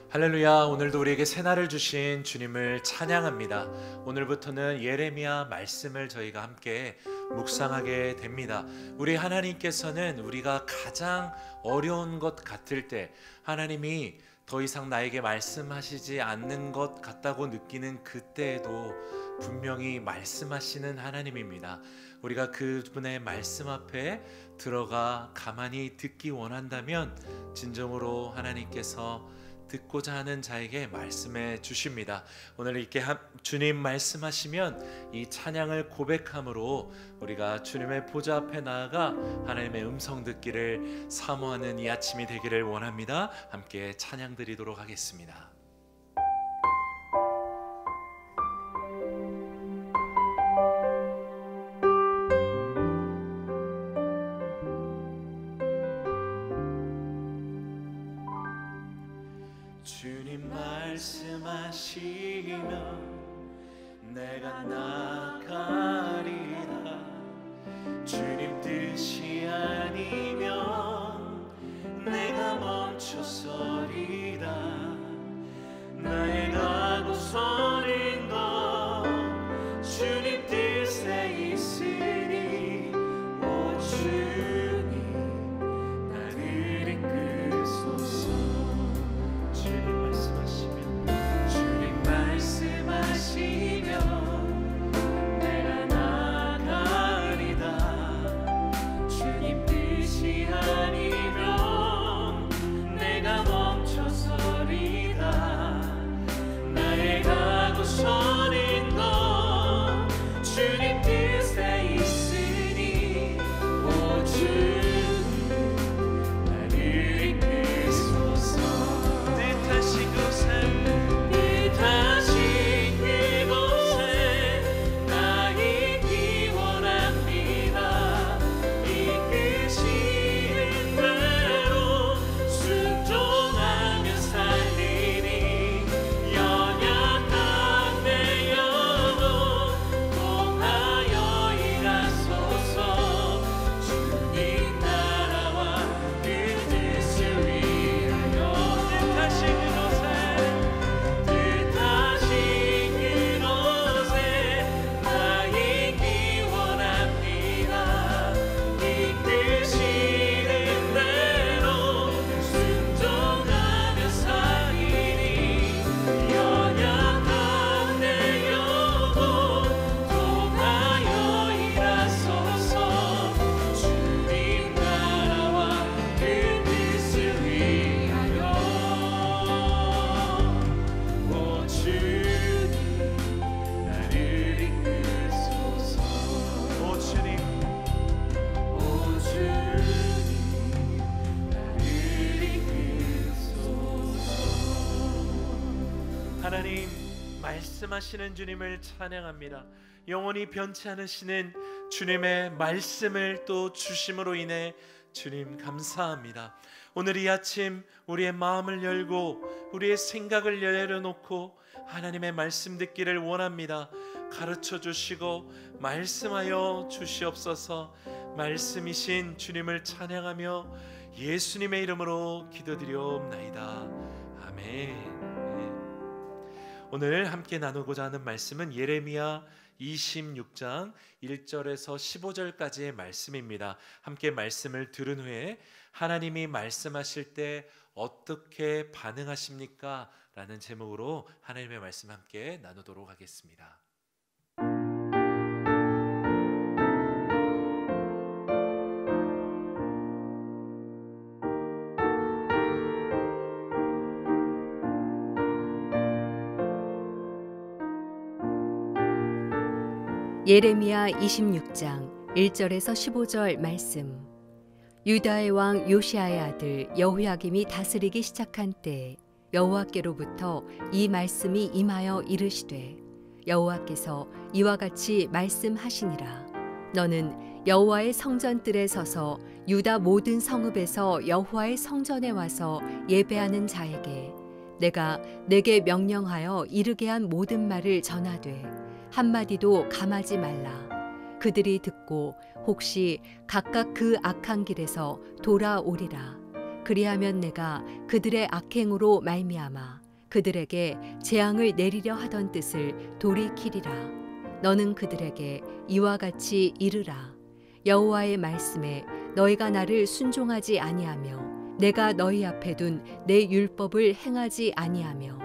할렐루야. 오늘도 우리에게 새날을 주신 주님을 찬양합니다. 오늘부터는 예레미야 말씀을 저희가 함께 묵상하게 됩니다. 우리 하나님께서는 우리가 가장 어려운 것 같을 때, 하나님이 더 이상 나에게 말씀하시지 않는 것 같다고 느끼는 그때에도 분명히 말씀하시는 하나님입니다. 우리가 그분의 말씀 앞에 들어가 가만히 듣기 원한다면 진정으로 하나님께서 듣고자 하는 자에게 말씀해 주십니다. 오늘 이렇게 주님 말씀하시면 이 찬양을 고백함으로 우리가 주님의 보좌 앞에 나아가 하나님의 음성 듣기를 사모하는 이 아침이 되기를 원합니다. 함께 찬양 드리도록 하겠습니다. 주님 말씀하시면 내가 나가리라. 주님 뜻이 아니면 내가 멈춰서리라. 나의 가고 서는 것 주님 뜻에 있으니 오 주님 나를 이끄소서. 주님 말씀하시면 내가 나가리다. 주님 뜻이 아니면 내가 멈춰서리다. 나의 가고 서는 것 주님 뜻에 있으니 오 주님 나를 이끄소서. 뜻하신 곳에 하나님 말씀하시는 주님을 찬양합니다. 영원히 변치 않으시는 주님의 말씀을 또 주심으로 인해 주님 감사합니다. 오늘 이 아침 우리의 마음을 열고 우리의 생각을 열어놓고 하나님의 말씀 듣기를 원합니다. 가르쳐 주시고 말씀하여 주시옵소서. 말씀이신 주님을 찬양하며 예수님의 이름으로 기도드리옵나이다. 아멘. 오늘 함께 나누고자 하는 말씀은 예레미야 26장 1절에서 15절까지의 말씀입니다. 함께 말씀을 들은 후에 하나님이 말씀하실 때 어떻게 반응하십니까? 라는 제목으로 하나님의 말씀 함께 나누도록 하겠습니다. 예레미야 26장 1절에서 15절 말씀. 유다의 왕 요시야의 아들 여호야김이 다스리기 시작한 때에 여호와께로부터 이 말씀이 임하여 이르시되 여호와께서 이와 같이 말씀하시니라. 너는 여호와의 성전뜰에 서서 유다 모든 성읍에서 여호와의 성전에 와서 예배하는 자에게 내가 내게 명령하여 이르게 한 모든 말을 전하되 한마디도 감하지 말라. 그들이 듣고 혹시 각각 그 악한 길에서 돌아오리라. 그리하면 내가 그들의 악행으로 말미암아 그들에게 재앙을 내리려 하던 뜻을 돌이키리라. 너는 그들에게 이와 같이 이르라. 여호와의 말씀에 너희가 나를 순종하지 아니하며 내가 너희 앞에 둔 내 율법을 행하지 아니하며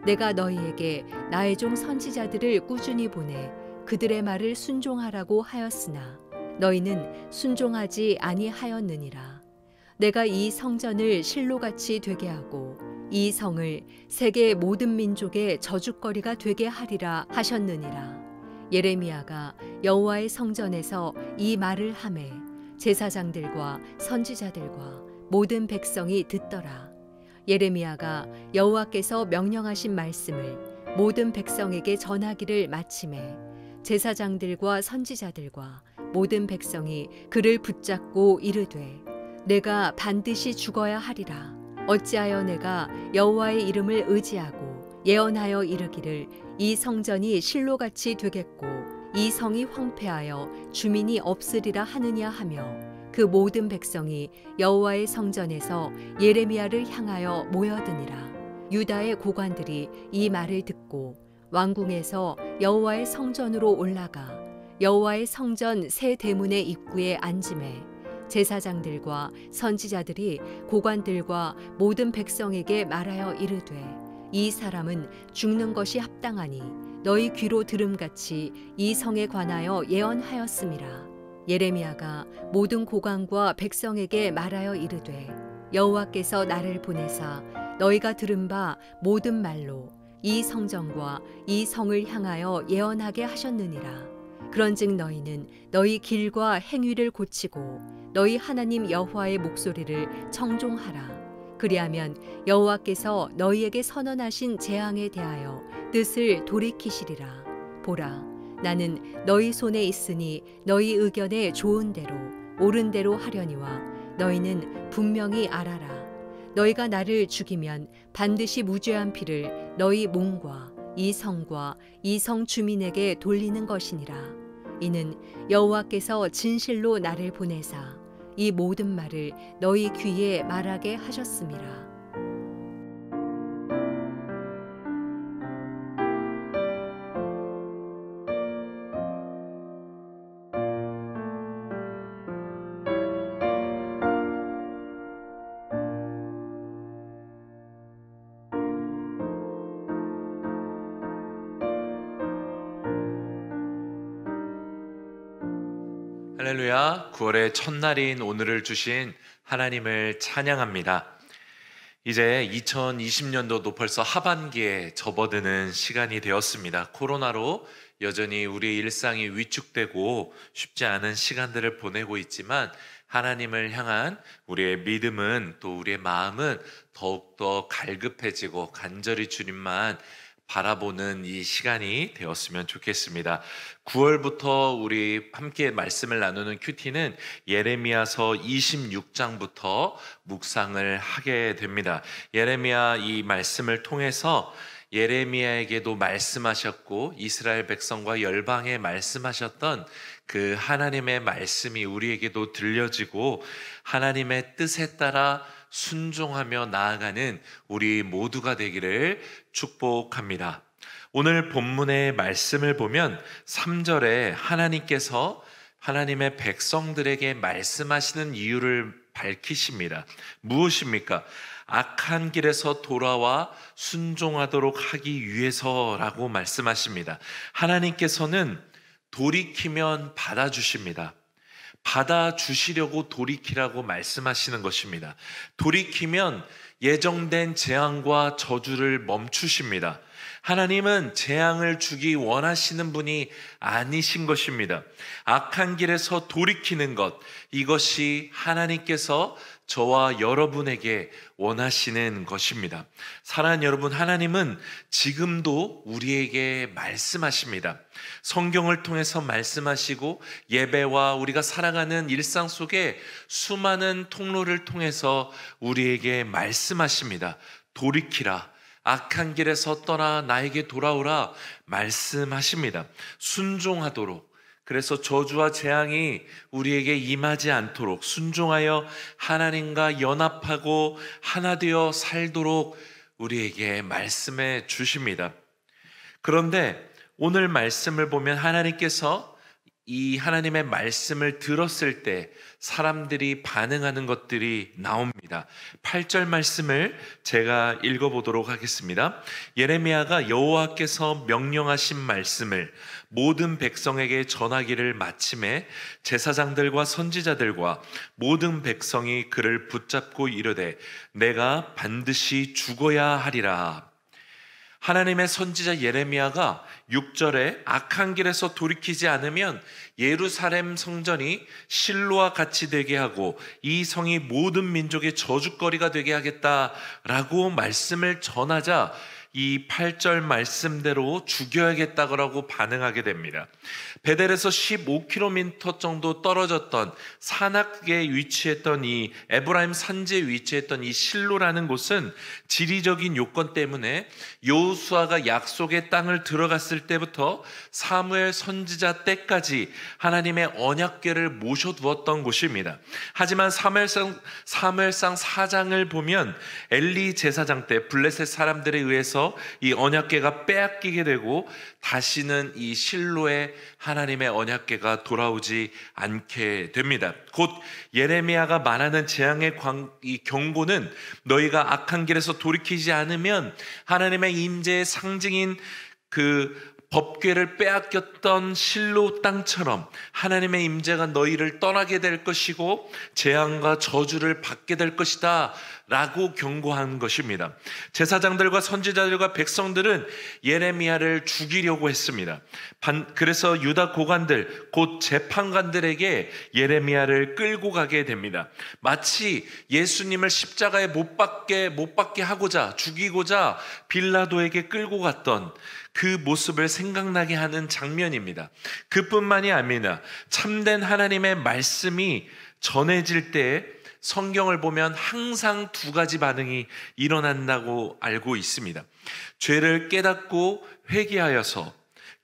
내가 너희에게 나의 종 선지자들을 꾸준히 보내 그들의 말을 순종하라고 하였으나 너희는 순종하지 아니하였느니라. 내가 이 성전을 실로같이 되게 하고 이 성을 세계 모든 민족의 저주거리가 되게 하리라 하셨느니라. 예레미야가 여호와의 성전에서 이 말을 하매 제사장들과 선지자들과 모든 백성이 듣더라. 예레미야가 여호와께서 명령하신 말씀을 모든 백성에게 전하기를 마치매 제사장들과 선지자들과 모든 백성이 그를 붙잡고 이르되 내가 반드시 죽어야 하리라. 어찌하여 내가 여호와의 이름을 의지하고 예언하여 이르기를 이 성전이 실로같이 되겠고 이 성이 황폐하여 주민이 없으리라 하느냐 하며 그 모든 백성이 여호와의 성전에서 예레미야를 향하여 모여드니라. 유다의 고관들이 이 말을 듣고 왕궁에서 여호와의 성전으로 올라가 여호와의 성전 새 대문의 입구에 앉음에 제사장들과 선지자들이 고관들과 모든 백성에게 말하여 이르되 이 사람은 죽는 것이 합당하니 너희 귀로 들음같이 이 성에 관하여 예언하였음이라. 예레미야가 모든 고관과 백성에게 말하여 이르되 여호와께서 나를 보내사 너희가 들은 바 모든 말로 이 성전과 이 성을 향하여 예언하게 하셨느니라. 그런즉 너희는 너희 길과 행위를 고치고 너희 하나님 여호와의 목소리를 청종하라. 그리하면 여호와께서 너희에게 선언하신 재앙에 대하여 뜻을 돌이키시리라. 보라, 나는 너희 손에 있으니 너희 의견에 좋은 대로 옳은 대로 하려니와 너희는 분명히 알아라. 너희가 나를 죽이면 반드시 무죄한 피를 너희 몸과 이 성과 이 성 주민에게 돌리는 것이니라. 이는 여호와께서 진실로 나를 보내사 이 모든 말을 너희 귀에 말하게 하셨음이라. 할렐루야. 9월의 첫날인 오늘을 주신 하나님을 찬양합니다. 이제 2020년도도 벌써 하반기에 접어드는 시간이 되었습니다. 코로나로 여전히 우리의 일상이 위축되고 쉽지 않은 시간들을 보내고 있지만 하나님을 향한 우리의 믿음은 또 우리의 마음은 더욱더 갈급해지고 간절히 주님만 바라보는 이 시간이 되었으면 좋겠습니다. 9월부터 우리 함께 말씀을 나누는 큐티는 예레미야서 26장부터 묵상을 하게 됩니다. 예레미야 이 말씀을 통해서 예레미야에게도 말씀하셨고 이스라엘 백성과 열방에 말씀하셨던 그 하나님의 말씀이 우리에게도 들려지고 하나님의 뜻에 따라 순종하며 나아가는 우리 모두가 되기를 축복합니다. 오늘 본문의 말씀을 보면 3절에 하나님께서 하나님의 백성들에게 말씀하시는 이유를 밝히십니다. 무엇입니까? 악한 길에서 돌아와 순종하도록 하기 위해서라고 말씀하십니다. 하나님께서는 돌이키면 받아주십니다. 받아주시려고 돌이키라고 말씀하시는 것입니다. 돌이키면 예정된 재앙과 저주를 멈추십니다. 하나님은 재앙을 주기 원하시는 분이 아니신 것입니다. 악한 길에서 돌이키는 것, 이것이 하나님께서 저와 여러분에게 원하시는 것입니다. 사랑하는 여러분, 하나님은 지금도 우리에게 말씀하십니다. 성경을 통해서 말씀하시고 예배와 우리가 살아가는 일상 속에 수많은 통로를 통해서 우리에게 말씀하십니다. 돌이키라. 악한 길에서 떠나 나에게 돌아오라 말씀하십니다. 순종하도록, 그래서 저주와 재앙이 우리에게 임하지 않도록 순종하여 하나님과 연합하고 하나 되어 살도록 우리에게 말씀해 주십니다. 그런데 오늘 말씀을 보면 하나님께서 이 하나님의 말씀을 들었을 때 사람들이 반응하는 것들이 나옵니다. 8절 말씀을 제가 읽어보도록 하겠습니다. 예레미야가 여호와께서 명령하신 말씀을 모든 백성에게 전하기를 마침에 제사장들과 선지자들과 모든 백성이 그를 붙잡고 이르되 내가 반드시 죽어야 하리라. 하나님의 선지자 예레미야가 6절에 악한 길에서 돌이키지 않으면 예루살렘 성전이 실로와 같이 되게 하고 이 성이 모든 민족의 저주거리가 되게 하겠다라고 말씀을 전하자 이 8절 말씀대로 죽여야겠다고 반응하게 됩니다. 베델에서 15km 정도 떨어졌던 산악에 위치했던 이 에브라임 산지에 위치했던 이 실로라는 곳은 지리적인 요건 때문에 여호수아가 약속의 땅을 들어갔을 때부터 사무엘 선지자 때까지 하나님의 언약궤를 모셔두었던 곳입니다. 하지만 사무엘상 4장을 보면 엘리 제사장 때 블레셋 사람들에 의해서 이 언약궤가 빼앗기게 되고 다시는 이 실로에 하나님의 언약궤가 돌아오지 않게 됩니다. 곧 예레미야가 말하는 재앙의 이 경고는 너희가 악한 길에서 돌이키지 않으면 하나님의 임재의 상징인 그 법궤를 빼앗겼던 실로 땅처럼 하나님의 임재가 너희를 떠나게 될 것이고 재앙과 저주를 받게 될 것이다 라고 경고한 것입니다. 제사장들과 선지자들과 백성들은 예레미야를 죽이려고 했습니다. 그래서 유다 고관들 곧 재판관들에게 예레미야를 끌고 가게 됩니다. 마치 예수님을 십자가에 못 박게 하고자 죽이고자 빌라도에게 끌고 갔던 그 모습을 생각나게 하는 장면입니다. 그뿐만이 아니라 참된 하나님의 말씀이 전해질 때 성경을 보면 항상 두 가지 반응이 일어난다고 알고 있습니다. 죄를 깨닫고 회개하여서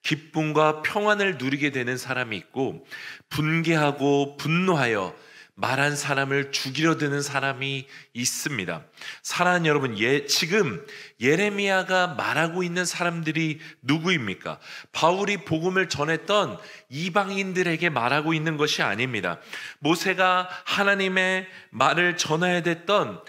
기쁨과 평안을 누리게 되는 사람이 있고 분개하고 분노하여 말한 사람을 죽이려 드는 사람이 있습니다. 사랑하는 여러분, 지금 예레미야가 말하고 있는 사람들이 누구입니까? 바울이 복음을 전했던 이방인들에게 말하고 있는 것이 아닙니다. 모세가 하나님의 말을 전해야 됐던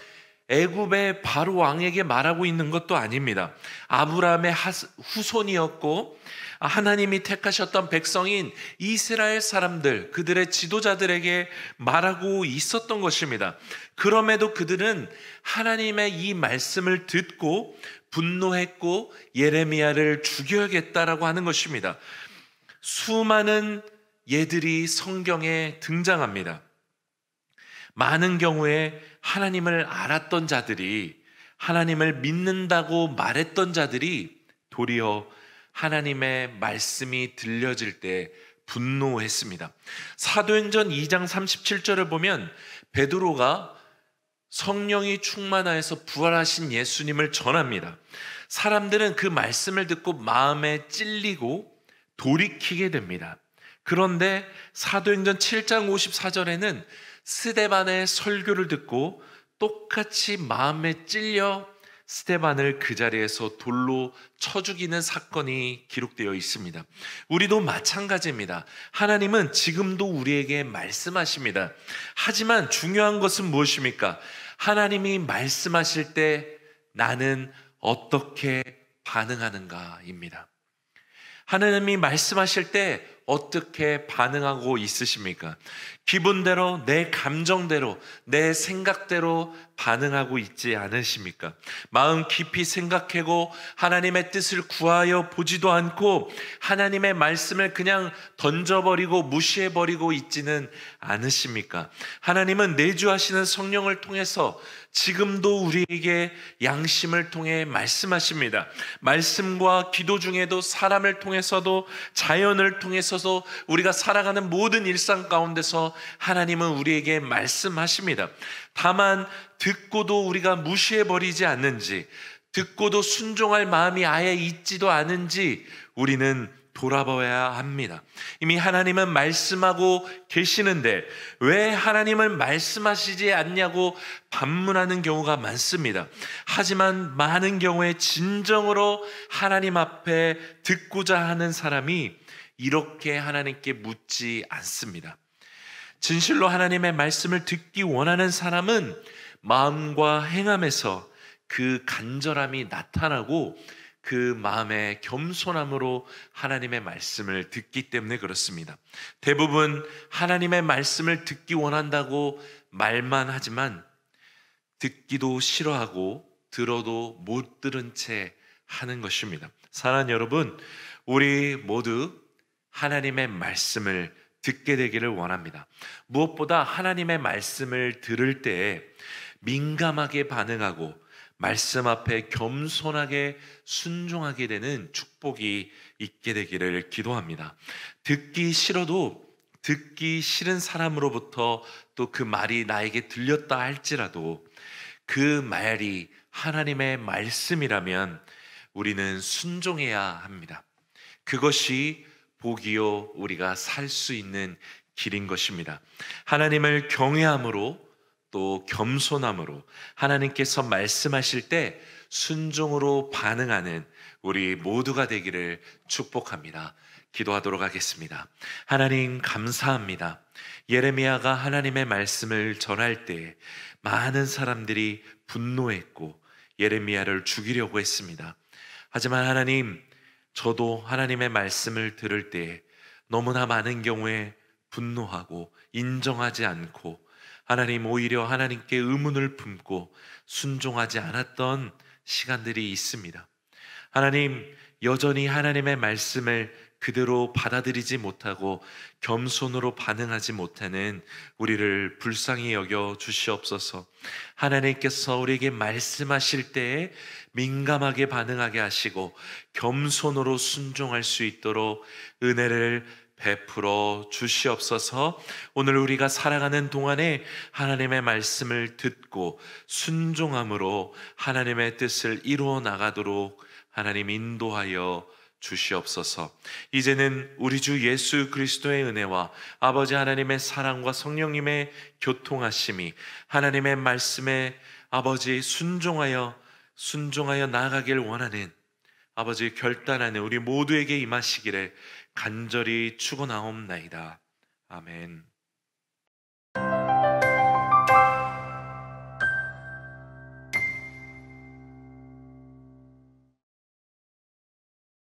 애굽의 바로 왕에게 말하고 있는 것도 아닙니다. 아브라함의 후손이었고 하나님이 택하셨던 백성인 이스라엘 사람들, 그들의 지도자들에게 말하고 있었던 것입니다. 그럼에도 그들은 하나님의 이 말씀을 듣고 분노했고 예레미야를 죽여야겠다라고 하는 것입니다. 수많은 예들이 성경에 등장합니다. 많은 경우에 하나님을 알았던 자들이, 하나님을 믿는다고 말했던 자들이 도리어 하나님의 말씀이 들려질 때 분노했습니다. 사도행전 2장 37절을 보면 베드로가 성령이 충만하여서 부활하신 예수님을 전합니다. 사람들은 그 말씀을 듣고 마음에 찔리고 돌이키게 됩니다. 그런데 사도행전 7장 54절에는 스데반의 설교를 듣고 똑같이 마음에 찔려 스데반을 그 자리에서 돌로 쳐 죽이는 사건이 기록되어 있습니다. 우리도 마찬가지입니다. 하나님은 지금도 우리에게 말씀하십니다. 하지만 중요한 것은 무엇입니까? 하나님이 말씀하실 때 나는 어떻게 반응하는가입니다. 하나님이 말씀하실 때 어떻게 반응하고 있으십니까? 기분대로, 내 감정대로, 내 생각대로 반응하고 있지 않으십니까? 마음 깊이 생각하고 하나님의 뜻을 구하여 보지도 않고 하나님의 말씀을 그냥 던져버리고 무시해버리고 있지는 않으십니까? 하나님은 내주하시는 성령을 통해서 지금도 우리에게 양심을 통해 말씀하십니다. 말씀과 기도 중에도 사람을 통해서도 자연을 통해서도 우리가 살아가는 모든 일상 가운데서 하나님은 우리에게 말씀하십니다. 다만 듣고도 우리가 무시해버리지 않는지, 듣고도 순종할 마음이 아예 있지도 않은지 우리는 돌아봐야 합니다. 이미 하나님은 말씀하고 계시는데 왜 하나님을 말씀하시지 않냐고 반문하는 경우가 많습니다. 하지만 많은 경우에 진정으로 하나님 앞에 듣고자 하는 사람이 이렇게 하나님께 묻지 않습니다. 진실로 하나님의 말씀을 듣기 원하는 사람은 마음과 행함에서 그 간절함이 나타나고 그 마음의 겸손함으로 하나님의 말씀을 듣기 때문에 그렇습니다. 대부분 하나님의 말씀을 듣기 원한다고 말만 하지만 듣기도 싫어하고 들어도 못 들은 채 하는 것입니다. 사랑하는 여러분, 우리 모두 하나님의 말씀을 듣게 되기를 원합니다. 무엇보다 하나님의 말씀을 들을 때에 민감하게 반응하고 말씀 앞에 겸손하게 순종하게 되는 축복이 있게 되기를 기도합니다. 듣기 싫어도 듣기 싫은 사람으로부터 또 그 말이 나에게 들렸다 할지라도 그 말이 하나님의 말씀이라면 우리는 순종해야 합니다. 그것이 복이요 우리가 살 수 있는 길인 것입니다. 하나님을 경외함으로 또 겸손함으로 하나님께서 말씀하실 때 순종으로 반응하는 우리 모두가 되기를 축복합니다. 기도하도록 하겠습니다. 하나님 감사합니다. 예레미야가 하나님의 말씀을 전할 때 많은 사람들이 분노했고 예레미야를 죽이려고 했습니다. 하지만 하나님, 저도 하나님의 말씀을 들을 때 너무나 많은 경우에 분노하고 인정하지 않고 하나님, 오히려 하나님께 의문을 품고 순종하지 않았던 시간들이 있습니다. 하나님, 여전히 하나님의 말씀을 그대로 받아들이지 못하고 겸손으로 반응하지 못하는 우리를 불쌍히 여겨 주시옵소서. 하나님께서 우리에게 말씀하실 때에 민감하게 반응하게 하시고 겸손으로 순종할 수 있도록 은혜를 베풀어 주시옵소서. 오늘 우리가 살아가는 동안에 하나님의 말씀을 듣고 순종함으로 하나님의 뜻을 이루어 나가도록 하나님 인도하여 주시옵소서. 이제는 우리 주 예수 그리스도의 은혜와 아버지 하나님의 사랑과 성령님의 교통하심이 하나님의 말씀에 아버지 순종하여 나아가길 원하는 아버지 결단하는 우리 모두에게 임하시기를 간절히 축원하옵나이다. 아멘.